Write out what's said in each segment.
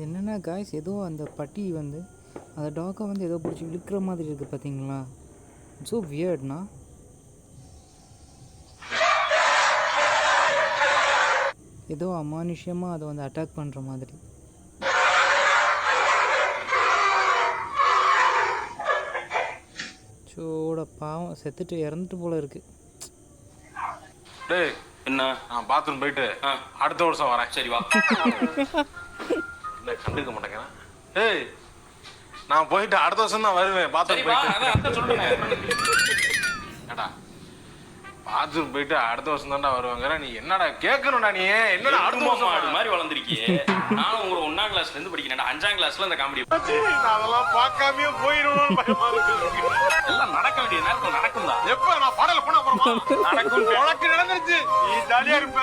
என்னென்னா காய்ஸ், ஏதோ அந்த பட்டி வந்து அந்த டாக்கை வந்து ஏதோ பிடிச்சி இழுக்கிற மாதிரி இருக்குது பார்த்தீங்களா? ஸோ வியர்ட்னா. ஏதோ அமானுஷ்யமாக அதை வந்து அட்டாக் பண்ணுற மாதிரி. சோட பாவம் செத்துட்டு இறந்துட்டு போல இருக்கு. டேய் என்ன, நான் பாத்ரூம் போயிட்டு அடுத்த வருஷம் வரேன். சரி வா. என்ன கண்டுக்க மாட்டேங்கிறேன். டேய் நான் போயிட்டு அடுத்த வருஷம் தான் வருவேன். பாத்ரூம் போயிட்டு ஏடா பாத்ரூம் போயிட்டு அடுத்த வருஷம் தான்டா வருவாங்க. நீ என்னடா கேட்கணும்டா? நீ என்னடா அடுத்த வருஷம் மாடு மாதிரி வளர்ந்துருக்கியே. நான் உங்களை 1ஆம் கிளாஸ்ல இருந்து படிக்கிறேன். 5ஆம் கிளாஸ்ல இந்த காமெடி அதெல்லாம் பார்க்காமயே போயிடுவோம். எல்லாம் நடக்க வேண்டிய நேரத்தில் நடக்கும் தான். எப்ப நான் பாடல போன நடக்கும். உனக்கு நடந்துருச்சு, நீ ஜாலியா இருப்ப.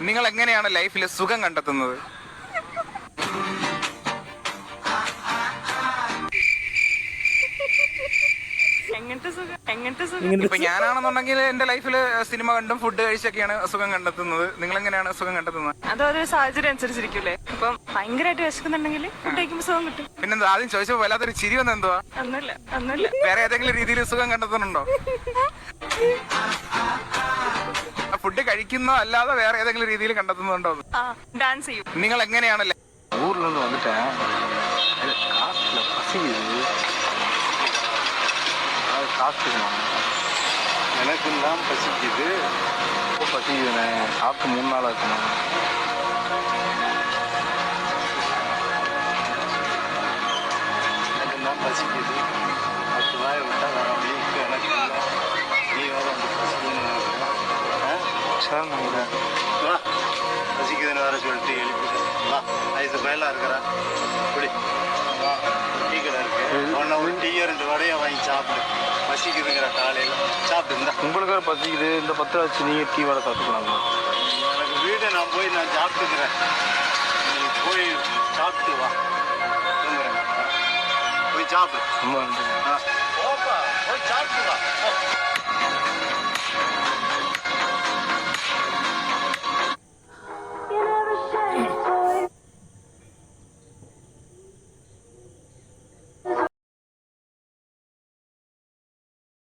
നിങ്ങൾ എങ്ങനെയാണ് ലൈഫിൽ സുഖം കണ്ടെത്തുന്നത്? ഇപ്പൊ ഞാനാണെന്നുണ്ടെങ്കിൽ എന്റെ ലൈഫിൽ സിനിമ കണ്ടും ഫുഡ് കഴിച്ചൊക്കെയാണ് സുഖം കണ്ടെത്തുന്നത്. നിങ്ങൾ എങ്ങനെയാണ് സുഖം കണ്ടെത്തുന്നത്? അതൊരു സാഹചര്യം അനുസരിച്ചിരിക്കൂലേ. ഇപ്പം ഭയങ്കരമായിട്ട് വിശക്കുന്നുണ്ടെങ്കിൽ ഫുഡ് കഴിക്കുമ്പോൾ സുഖം കിട്ടും. പിന്നെന്താ ആദ്യം ചോദിച്ചപ്പോ വല്ലാത്തൊരു ചിരി വന്ന എന്തുവാ? ഒന്നുമില്ല. വേറെ ഏതെങ്കിലും രീതിയിൽ സുഖം കണ്ടെത്തുന്നുണ്ടോ? ഫുഡ് കഴിക്കുന്നോ അല്ലാതെ വേറെ ഏതെങ്കിലും രീതിയിൽ കണ്ടെത്തുന്നുണ്ടോ? ഡാൻസ് ചെയ്യും. നിങ്ങൾ എങ്ങനെയാണ് ஊர்ல இருந்து வந்துட்டேன். காசுல பசிக்குது. காசுக்கணும். எனக்கும் தான் பசிக்குது. ரொம்ப பசிக்குதுண்ணே. சாப்பிட்டு 3 நாள் ஆச்சுண்ணே. எனக்கும் தான் பசிக்குது. 10 ரூபாய் விட்டா வர வழிக்கு எனக்கு நீ வேற வந்து பசிக்குதுன்னு சார் வா பசிக்குதுன்னு வேற சொல்லிட்டு எழுப்பிட்டு வா. 5 ரூபாயெல்லாம் இருக்கிறா இப்படி டீ கடை இருக்கு. ஒன்று ஒரு டீயோ 2 வடையை வாங்கி சாப்பிடு. பசிக்குதுங்கிற காலையில் சாப்பிட்டு இருந்தா உங்களுக்கு வேறு பசிக்குது. இந்த 10 ரூபா வச்சு நீங்கள் டீ வடை சாப்பிட்டுக்கலாம். எனக்கு வீட்டை நான் போய் நான் சாப்பிட்டுக்கிறேன். நீ போய் சாப்பிட்டு வா. போய் சாப்பிடு. ரொம்ப நன்றி. போய் சாப்பிட்டு வா.